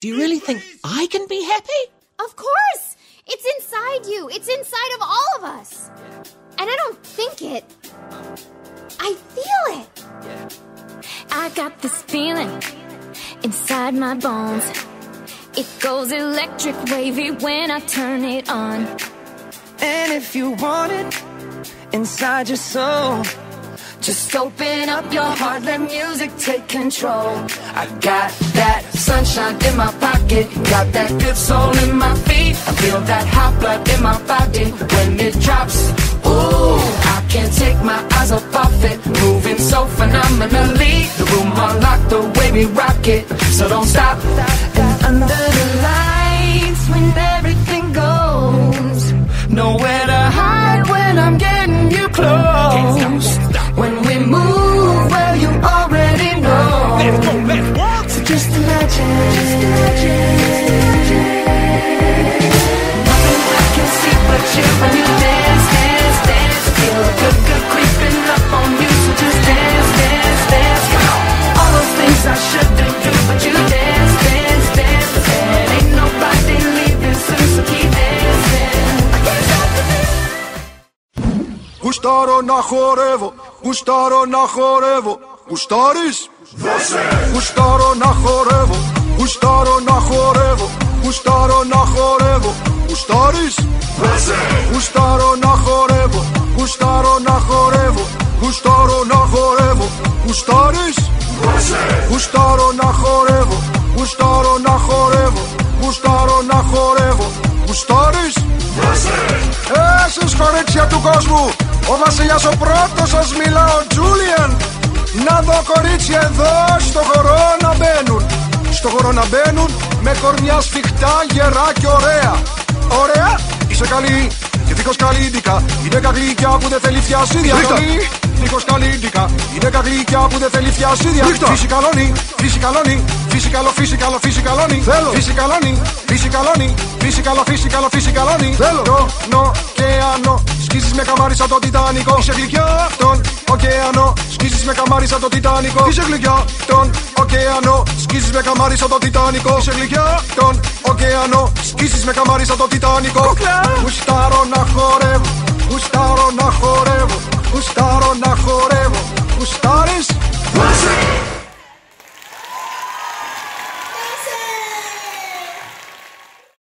Do you really think I can be happy? Of course! It's inside you. It's inside of all of us. And I don't think it. I feel it. I got this feeling inside my bones. It goes electric wavy when I turn it on. And if you want it inside your soul, just open up your heart, let music take control. I got that sunshine in my pocket, got that good soul in my feet. I feel that hot blood in my body when it drops. Ooh, I can't take my eyes off of it, moving so phenomenally. The room unlocked the way we rock it, so don't stop. And under the lights when everything goes, nowhere to hide when I'm getting you close. When we move, well, you already know. So just imagine. Nothing I can see but you when you dance, dance, dance. Feel a good, good creeping up on you. So just dance, dance, dance. Come on. All those things I shouldn't do, but you dance, dance, dance. And ain't nobody leaving soon, so keep dancing. I can't stop the beat. Γουστάρω να χορεύω, γουστάρω να χορεύω. Γουστάρεις? Δώσε! Γουστάρω να χορεύω, γουστάρω να χορεύω. Γουστάρω να χορεύω. Γουστάρεις? Δώσε! Γουστάρω να χορεύω, γουστάρω να χορεύω. Γουστάρω να χορεύω. Γουστάρεις? Δώσε! Γουστάρω να χορεύω, γουστάρω να χορεύω. Γουστάρω να χορεύω. Γουστάρεις? Δώσε! Εσείς κορίτσια του κόσμου, ο βασιλιάς ο πρώτος σας μιλά, ο Τζούλιαν. Να δω κορίτσια εδώ στο χορό να μπαίνουν. Στο χορό να μπαίνουν με κορμιά σφιχτά, γερά και ωραία. Ωραία, είσαι καλή και δίχως καλλίντικα. Είναι καγλίκια που δεν θέλει φιασίδια. Δίχως καλλίντικα. Είναι καγλίκια που δεν θέλει φιασίδια. Φυσικαλώνει, φυσικαλώνει. Φυσικαλό, φυσικαλό, φυσικαλώνει. Φυσικαλώνει, φυσικαλώνει. Φυσικαλό, φυσικαλό, φυσικαλώνει. Τον ωκεανό σκίζεις με καμάρι σαν το Τιτάνικο. Είσαι γλυκιά τον ωκεανό σκίζεις με καμάρι σαν το Τιτάνικο. Είσαι γλυκιά τον ωκεανό σκίζεις με καμάρι σαν το Τιτάνικο. Είσαι γλυκιά τον ωκεανό σκίζεις με καμάρι σαν το Τιτάνικο. Γουστάρω να